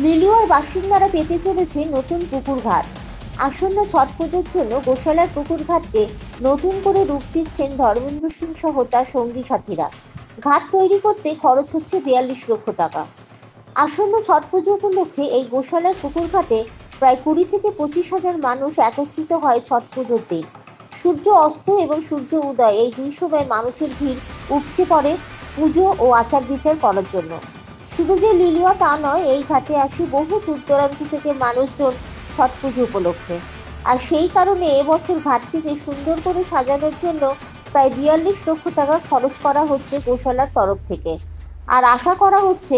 লিলুয়ার বাসিন্দারা পেতে চলেছে নতুন পুকুর ঘাট। আসন্ন ছট পুজোর জন্য গোশালার পুকুর ঘাটকে নতুন করে রূপ দিচ্ছেন ধর্মেন্দ্র সিং সহ তার সঙ্গী সাথীরা। ঘাট তৈরি করতে খরচ হচ্ছে 42 লক্ষ টাকা। আসন্ন ছট পুজো উপলক্ষে এই গোশালার পুকুর ঘাটে প্রায় 20 থেকে 25,000 মানুষ একত্রিত হয় ছট পুজোর দিন। সূর্য অস্ত এবং সূর্য উদয় এই দুই সময় মানুষের ভিড় উপচে পড়ে পুজো ও আচার বিচার করার জন্য। শুধু যে লিলুয়া তা নয়, এই ঘাটে আসে বহু দূর দূরান্ত থেকে মানুষজন ছট পুজো উপলক্ষে। আর সেই কারণে এবছর ঘাটটিকে সুন্দর করে সাজানোর জন্য প্রায় 42 লক্ষ টাকা খরচ করা হচ্ছে গোশালার তরফ থেকে। আর আশা করা হচ্ছে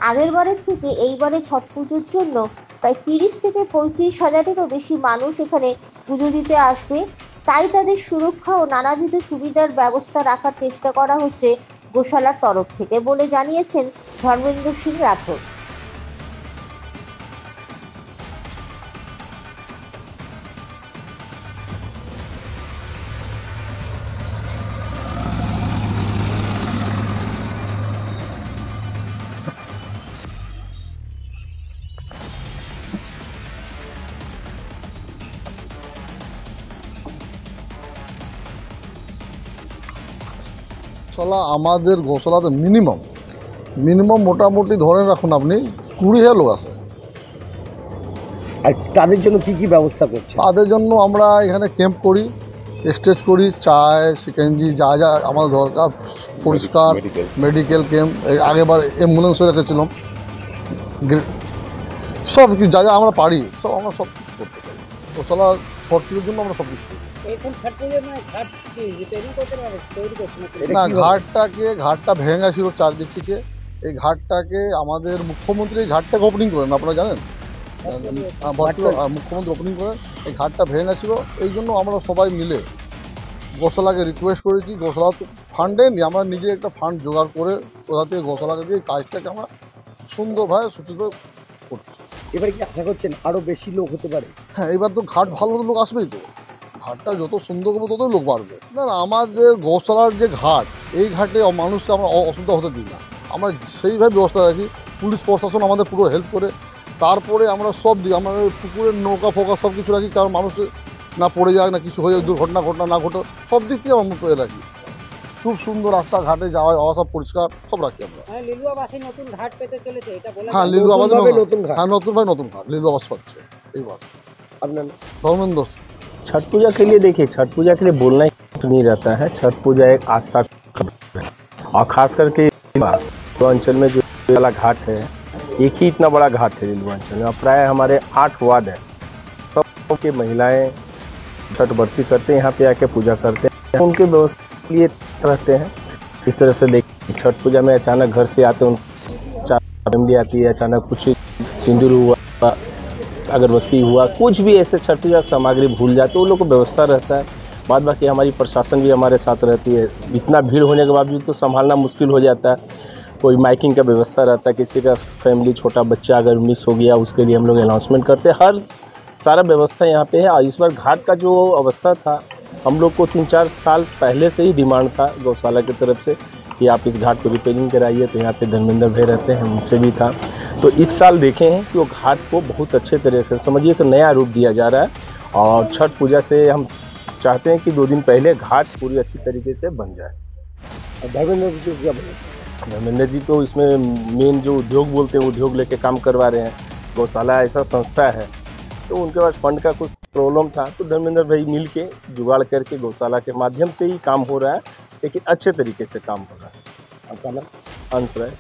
আগের বারের থেকে এইবারে ছট পুজোর জন্য প্রায় 30 থেকে 35,000-এরও বেশি মানুষ এখানে পুজো দিতে আসবে। তাই তাদের সুরক্ষা ও নানাবিধ সুবিধার ব্যবস্থা রাখার চেষ্টা করা হচ্ছে গোশালার তরফ থেকে বলে জানিয়েছেন ধর্মেন্দ্র সিং রাঠোর। গোশালা আমাদের গোশালাতে মিনিমাম মোটামুটি ধরে রাখুন আপনি 20,000 লোক আছে। আর তাদের জন্য কি কি ব্যবস্থা করছে? তাদের জন্য আমরা এখানে ক্যাম্প করি, স্টেজ করি, চায় সিকেঞ্জি যা যা আমাদের দরকার, পরিষ্কার মেডিকেল ক্যাম্প, আগেবার অ্যাম্বুলেন্সও রেখেছিলাম, সব কিছু যা যা আমরা পারি আমরা সব কিছু করতে পারি। গোশালার ছট পুজোর জন্য আমরা সব কিছু করি। না, ঘাটটা ভেঙে ছিল চারদিক থেকে। এই ঘাটটাকে আমাদের মুখ্যমন্ত্রী ঘাটটাকে ওপেনিং করেন, আপনারা জানেন, মুখ্যমন্ত্রী ওপেনিং করেন। এই ঘাটটা ভেঙে ছিল, এই জন্য আমরা সবাই মিলে গোশালাকে রিকোয়েস্ট করেছি। গোশালা ফান্ডে নিয়ে আমরা নিজে একটা ফান্ড জোগাড় করে কোথা থেকে গোশালাকে দিয়ে কাজটাকে আমরা সুন্দরভাবে সঠিকভাবে করছি। এবারে কি আশা করছেন আরও বেশি লোক হতে পারে? হ্যাঁ, এবার তো ঘাট ভালো লোক আসবেই তো। ঘাটটা যত সুন্দর করবো ততই লোক বাড়বে। না, আমাদের গোশালার যে ঘাট, এই ঘাটে মানুষকে আমরা অসুবিধা হতে দিই না। আমরা সেইভাবে ব্যবস্থা রাখি, পুলিশ প্রশাসন আমাদের পুরো হেল্প করে। তারপরে আমরা সব দিই, আমাদের পুকুরের নৌকা ফোকা সব কিছু রাখি, কারণ মানুষ না পড়ে যায়, না কিছু হয়ে যায়, দুর্ঘটনা না ঘটে, সব দিক থেকে আমরা পেয়ে রাখি। খুব সুন্দর রাস্তা, ঘাটে যাওয়া আওয়া সব পরিষ্কার সব রাখি আমরা। হ্যাঁ, লিলুয়াবাসী নতুন ঘাট পেতে চলেছে, এটা বলা হ্যাঁ, লিলুয়াবাসী নতুন ঘাট, হ্যাঁ নতুন ঘাট লিলুয়াবাস পাচ্ছে এইবার। আপনার ধর্মেন্দ্র। छठ पूजा के लिए देखिए, छठ पूजा के लिए बोलना ही नहीं रहता है। छठ पूजा एक आस्था और खास करके अंचल में जो वाला घाट है, एक ही इतना बड़ा घाट है लिलुआ अंचल में। प्राय हमारे 8 वार्ड है, सब के महिलाएं छठ व्रती करते हैं, यहाँ पे आके पूजा करते हैं, उनके व्यवस्था लिए रहते हैं। इस तरह से देखिए, छठ पूजा में अचानक घर से आते हैं, फैमिली आती है, अचानक कुछ सिंदूर हुआ, अगरबत्ती हुआ, कुछ भी ऐसे छठ पूजा की सामग्री भूल जाते, वो लोग को व्यवस्था रहता है। बाद बाकी हमारी प्रशासन भी हमारे साथ रहती है। इतना भीड़ होने के बावजूद तो संभालना मुश्किल हो जाता है। कोई माइकिंग का व्यवस्था रहता है, किसी का फैमिली छोटा बच्चा अगर मिस हो गया उसके लिए हम लोग अनाउंसमेंट करते हैं। हर सारा व्यवस्था यहाँ पे है। और इस बार घाट का जो अवस्था था, हम लोग को 3-4 साल पहले से ही डिमांड था गौशाला की तरफ से कि आप इस घाट को रिपेयरिंग कराइए। तो यहाँ पे धर्मेंद्र भाई रहते हैं, उनसे भी था। तो इस साल देखे हैं कि वो घाट को बहुत अच्छे तरीके से समझिए तो नया रूप दिया जा रहा है। और छठ पूजा से हम चाहते हैं कि 2 दिन पहले घाट पूरी अच्छी तरीके से बन जाए। धर्मेंद्र जी क्या बोले? धर्मेंद्र जी को इसमें मेन जो उद्योग बोलते हैं, उद्योग लेके काम करवा रहे हैं। गौशाला ऐसा संस्था है, तो उनके पास फंड का कुछ प्रॉब्लम था, तो धर्मेंद्र भाई मिल के जुगाड़ करके गौशाला के माध्यम से ही काम हो रहा है, लेकिन अच्छे तरीके से काम हो रहा है। आपका नाम? अंश राय।